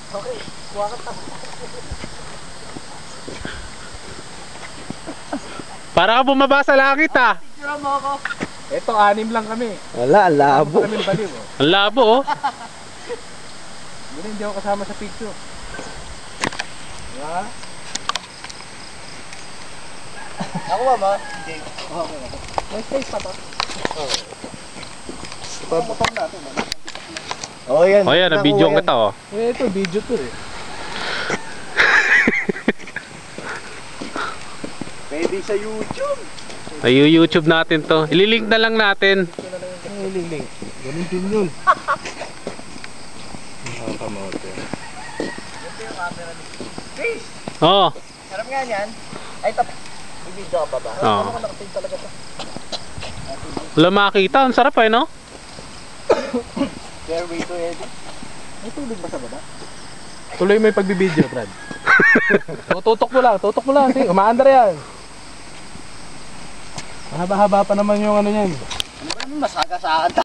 Okay, kuha ka ta. Para ka bumaba sa langit ah. Picture mo ako. Ito, 6 lang kami. Wala, ang labo. Kami baliw. Oh. Ang labo oh. Hindi ako kasama sa picture. Diba? Ako ba? Hindi. Okay. May space pa to. Papapang natin. Oh, yan. O yan, na-video kita oh. Eh, ito, video to eh. Pwede sa YouTube. Ay, YouTube natin to. Ililink na lang natin. Ling. Ganun din yun. Nakakamote. Ito yung camera ni Chris! Oo. Sarap nga niyan. Ay, i-video ka pa ba? Oo. Ano ka nakating talaga to? Wala makakita. Ang sarap eh, no? Fairway to edit. May tulog ba sa baba? Tuloy mo yung pagbibideo, Brad. Tutok mo lang. Sige, umaandar yan. Mahaba-haba pa naman yung ano yan. Ano ba naman masaga sa akin?